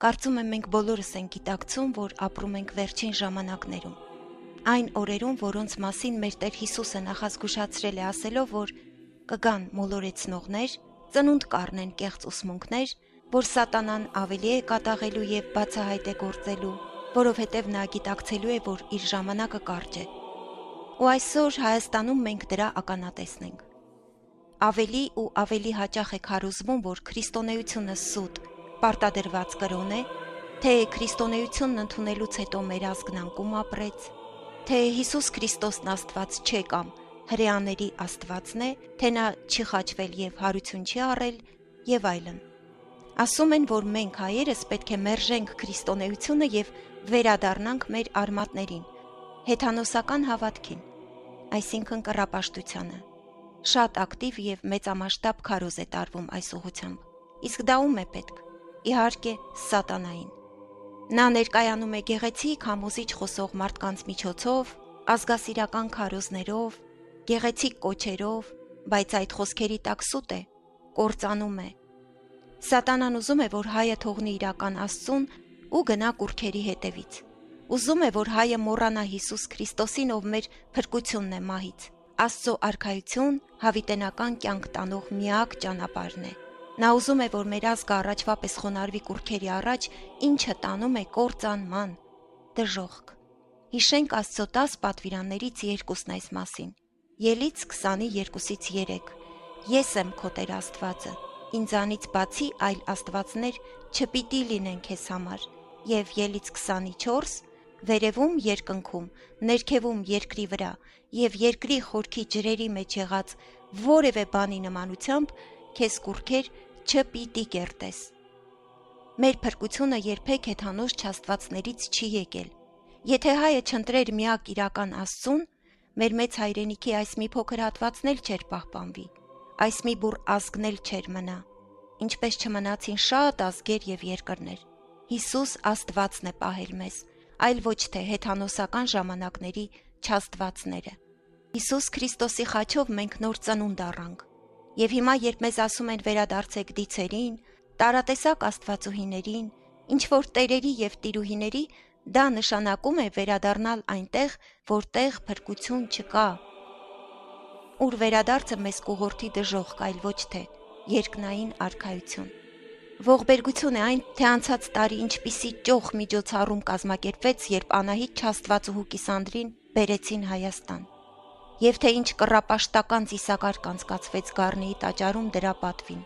Կարծում եմ մենք բոլորս ենք գիտակցում, որ ապրում ենք վերջին ժամանակներում։ Այն օրերում, որոնց մասին մեր Տեր Հիսուսը նախազգուշացրել է ասելով, որ կգան մոլորեցնողներ, ծնունդ կառնեն կեղծ ուսմունքներ, որ սատանան ավելի է կատաղելու եւ բացահայտ է գործելու, որովհետեւ նա գիտակցելու է, որ իր ժամանակը կարճ է։ Ու այսօր Հայաստանում մենք դրա ականատեսն ենք։ Ավելի ու ավելի հաճախ է քարոզվում, որ քրիստոնեությունը սուտ, պարտադրված կրոն է, թե քրիստոնեությունն ընդունելուց հետո մեր ազգն անկում ապրեց, թե Հիսուս Քրիստոսն Աստված չէ կամ հրեաների Աստվածն է, թե նա չի խաչվել եւ հարություն չի առել եւ այլն։ Ասում են, որ մենք հայերս պետք է մերժենք քրիստոնեությունը եւ վերադառնանք մեր արմատներին, հեթանոսական հավատքին, այսինքն կռապաշտությանը։ Շատ ակտիվ եւ մեծամասշտաբ քարոզ է տարվում այս ուղղությամբ։ Իսկ դա ում է պետք։ Իհարկե, սատանային։ Նա ներկայանում է գեղեցիկ համոզիչ խոսող մարդկանց միջոցով, ազգասիրական քարոզներով, գեղեցիկ կոչերով, բայց այդ խոսքերի տակ սուտ է, կործանում է։ Սատանան ուզում է, որ հայը թողնի իրական Աստծուն ու գնա կուռքերի հետևից։ Ուզում է, որ հայը մոռանա Հիսուս Քրիստոսին, ով մեր փրկությունն է մահից։ Աստծո արքայություն հավիտենական կյանք տանող միակ ճանապարհն է։ Նա ուզում է, որ մեր ազգը առաջվա պես խոնարհվի կուռքերի առաջ, ինչը տանում է կործանման, դժոխք։ Հիշենք Աստծո 10 պատվիրաններից 2-ն այս մասին։ Ելից 22-3 Ես եմ քո Տեր Աստվածը, ինձանից բացի այլ աստվածներ չպիտի լինեն քեզ համար, եւ Ելից 24 Վերևում երկնքում, ներքևում երկրի վրա եւ երկրի խորքի ջրերի մեջ եղած որևէ բանի նմանությամբ քեզ կուռքեր չպիտի կերտես։ Մեր փրկությունը երբեք հեթանոս չաստվածներից չի եկել։ Եթե հայը չընտրեր միակ իրական Աստծուն, մեր մեծ հայրենիքի այս մի փոքր հատվածն էլ չէր պահպանվի, այս մի բուռ ազգն էլ չէր մնա, ինչպես չմնացին շատ ազգեր եւ երկրներ։ Հիսուս Աստվածն է պահել մեզ, այլ ոչ թե հեթանոսական ժամանակների չաստվածները։ Հիսուս Քրիստոսի խաչով մենք նոր ծնունդ առանք։ Եվ հիմա, երբ մեզ ասում են վերադարձեք դիցերին, տարատեսակ աստվածուհիներին, ինչ որ տերերի եւ տիրուհիների, դա նշանակում է վերադառնալ այնտեղ, որտեղ փրկություն չկա։ Ուր վերադարձը մեզ կուղորդի դժոխք, այլ ոչ թե երկնային արքայություն։ Ողբերգություն է այն, թե անցած տարի ինչպիսի ճոխ միջոցառում կազմակերպվեց, երբ Անահիտ Չաստվածուհու Կիսանդրին բերեցին Հայաստան, եւ թե ինչ կռապաշտական ծիսակարգ անցկացվեց Գառնիի տաճարում դրա պատվին։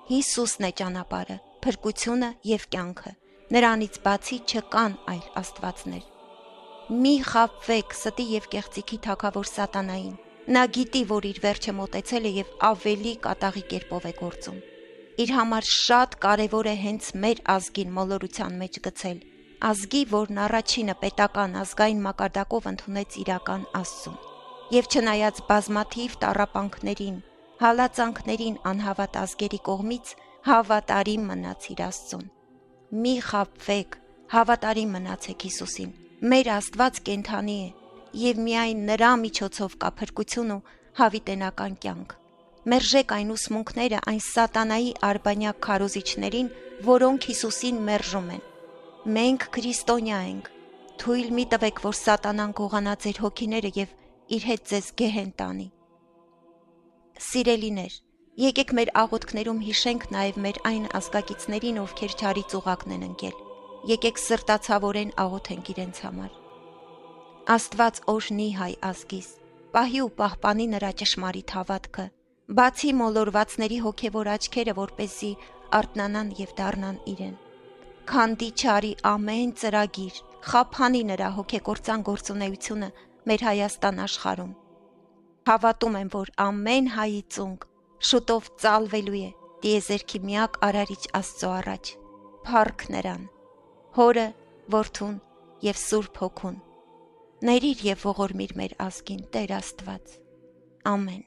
Հիսուսն է ճանապարհը, փրկությունը եւ կյանքը։ Նրանից բացի չկան այլ աստվածներ։ Մի խաբվեք ստի եւ կեղծիքի թագավոր սատանային։ Նա գիտի, որ իր վերջը մոտեցել է եւ ավելի կատաղի կերպով է գործում։ Իր համար շատ կարևոր է հենց մեր ազգին մոլորության մեջ գցել, ազգի, որն առաջինը պետական ազգային մակարդակով ընդունեց իրական Աստծուն։ Եվ չնայած բազմաթիվ տառապանքներին, հալածանքներին անհավատ ազգերի կողմից հավատարիմ մնաց իր Աստծուն։ Մի խաբվեք, հավատարիմ մնացեք Հիսուսին։ Մեր Աստված կենդանի է, եւ միայն նրա միջոցով կա փրկություն ու հավիտենական կյանք։ Մերժեք այն ուսմունքները, այն սատանայի արբանյակ քարոզիչներին, որոնք Հիսուսին մերժում են։ Մենք քրիստոնյա ենք։ Թույլ մի տվեք, որ սատանան գողանա ձեր հոգիները եւ իր հետ ձեզ գեհեն տանի։ Սիրելիներ, եկեք մեր աղոթքներում հիշենք նաեւ մեր այն ազգակիցներին, ովքեր չարի ծուղակն են ընկել։ Եկեք սրտացավորեն աղոթենք իրենց համար։ Աստված օրհնի հայ ազգիս, պահի ու պահպանի նրա ճշմարիտ հավատքը, բացի մոլորվածների հոգևոր աչքերը, որպեսզի արթնանան եւ դառնան իրեն։ Քանդի չարի ամեն ծրագիր, խափանի նրա հոգեկործան գործունեությունը մեր Հայաստան աշխարհում։ Հավատում եմ, որ ամեն հայի ծունկ շուտով ծալվելու է տիեզերքի միակ արարիչ Աստծո առաջ։ Փառք նրան, Հորը, Որդուն եւ Սուրբ Հոգուն։ Ներիր եւ ողորմիր մեր ազգին, Տեր Աստված։ Ամեն։